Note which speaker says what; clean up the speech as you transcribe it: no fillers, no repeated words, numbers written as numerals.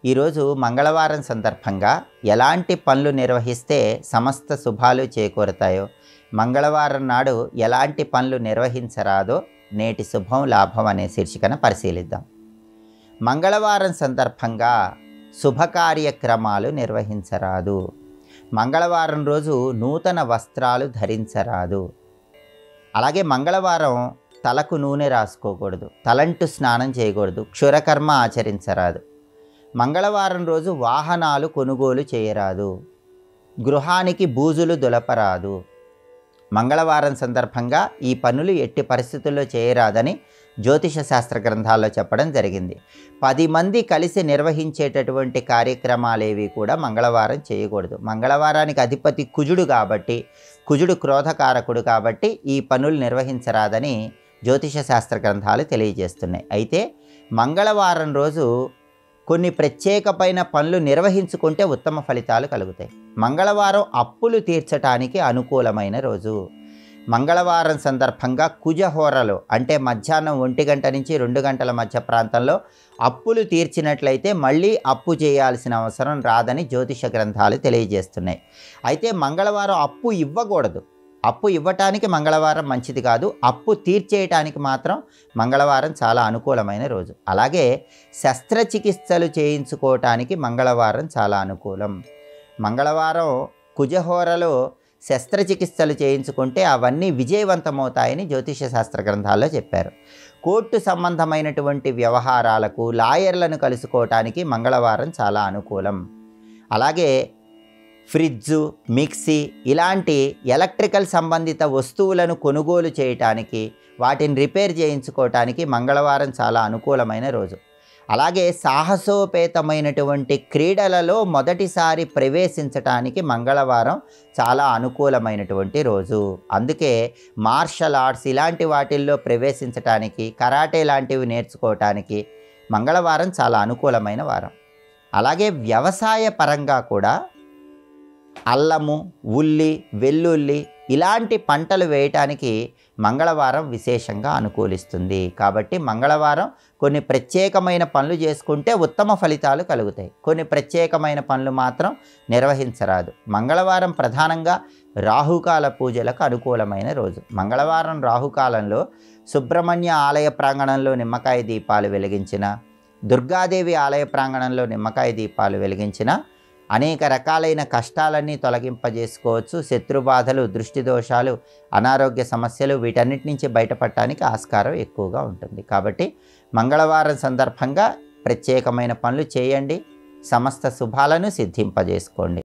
Speaker 1: ఈరోజు మంగళవారం సందర్భంగా ఎలాంటి పనులు నిర్వహిస్తే సమస్త శుభాలు చేకూరతాయో, మంగళవారం నాడు ఎలాంటి పనులు నిర్వహించరాదో నేటి శుభం లాభం అనే శీర్షికన పరిశీలిద్దాం. మంగళవారం సందర్భంగా శుభకార్యక్రమాలు నిర్వహించరాదు. మంగళవారం రోజు నూతన వస్త్రాలు ధరించరాదు. అలాగే మంగళవారం తలకు నూనె రాసుకోకూడదు, తలంటు స్నానం చేయకూడదు, క్షురకర్మ ఆచరించరాదు. మంగళవారం రోజు వాహనాలు కొనుగోలు చేయరాదు. గృహానికి బూజులు దులపరాదు. మంగళవారం సందర్భంగా ఈ పనులు ఎట్టి పరిస్థితుల్లో చేయరాదని జ్యోతిష శాస్త్ర గ్రంథాల్లో చెప్పడం జరిగింది. 10 మంది కలిసి నిర్వహించేటటువంటి కార్యక్రమాలేవి కూడా మంగళవారం చేయకూడదు. మంగళవారానికి అధిపతి కుజుడు కాబట్టి, కుజుడు క్రోధకారకుడు కాబట్టి ఈ పనులు నిర్వహించరాదని జ్యోతిష శాస్త్ర గ్రంథాలు తెలియజేస్తున్నాయి. అయితే మంగళవారం రోజు కొన్ని ప్రత్యేకమైన పనులు నిర్వహించుకుంటే ఉత్తమ ఫలితాలు కలుగుతాయి. మంగళవారం అప్పులు తీర్చడానికి అనుకూలమైన రోజు. మంగళవారం సందర్భంగా కుజహోరలో అంటే మధ్యాహ్నం 1 గంట నుంచి 2 గంటల మధ్య ప్రాంతంలో అప్పులు తీర్చినట్లయితే మళ్ళీ అప్పు చేయాల్సిన అవసరం రాదని జ్యోతిష గ్రంథాలు తెలియజేస్తున్నాయి. అయితే మంగళవారం అప్పు ఇవ్వకూడదు. అప్పు ఇవ్వటానికి మంగళవారం మంచిది కాదు. అప్పు తీర్చేయటానికి మాత్రం మంగళవారం చాలా అనుకూలమైన రోజు. అలాగే శస్త్రచికిత్సలు చేయించుకోవటానికి మంగళవారం చాలా అనుకూలం. మంగళవారం కుజహోరలో శస్త్రచికిత్సలు చేయించుకుంటే అవన్నీ విజయవంతమవుతాయని జ్యోతిష శాస్త్ర గ్రంథాల్లో చెప్పారు. కోర్టు సంబంధమైనటువంటి వ్యవహారాలకు లాయర్లను కలుసుకోవటానికి మంగళవారం చాలా అనుకూలం. అలాగే ఫ్రిడ్జు, మిక్సీ ఇలాంటి ఎలక్ట్రికల్ సంబంధిత వస్తువులను కొనుగోలు చేయటానికి, వాటిని రిపేర్ చేయించుకోవటానికి మంగళవారం చాలా అనుకూలమైన రోజు. అలాగే సాహసోపేతమైనటువంటి క్రీడలలో మొదటిసారి ప్రవేశించటానికి మంగళవారం చాలా అనుకూలమైనటువంటి రోజు. అందుకే మార్షల్ ఆర్ట్స్ ఇలాంటి వాటిల్లో ప్రవేశించటానికి, కరాటే లాంటివి నేర్చుకోవటానికి మంగళవారం చాలా అనుకూలమైన వారం. అలాగే వ్యవసాయ పరంగా కూడా అల్లము, ఉల్లి, వెల్లుల్లి ఇలాంటి పంటలు వేయటానికి మంగళవారం విశేషంగా అనుకూలిస్తుంది. కాబట్టి మంగళవారం కొన్ని ప్రత్యేకమైన పనులు చేసుకుంటే ఉత్తమ ఫలితాలు కలుగుతాయి. కొన్ని ప్రత్యేకమైన పనులు మాత్రం నిర్వహించరాదు. మంగళవారం ప్రధానంగా రాహుకాల పూజలకు అనుకూలమైన రోజు. మంగళవారం రాహుకాలంలో సుబ్రహ్మణ్య ఆలయ ప్రాంగణంలో నిమ్మకాయ దీపాలు వెలిగించిన, దుర్గాదేవి ఆలయ ప్రాంగణంలో నిమ్మకాయ దీపాలు వెలిగించిన అనేక రకాలైన కష్టాలన్నీ తొలగింపజేసుకోవచ్చు. శత్రుబాధలు, దృష్టి దోషాలు, అనారోగ్య సమస్యలు వీటన్నిటి నుంచి బయటపడటానికి ఆస్కారం ఎక్కువగా ఉంటుంది. కాబట్టి మంగళవారం సందర్భంగా ప్రత్యేకమైన పనులు చేయండి. సమస్త శుభాలను సిద్ధింపజేసుకోండి.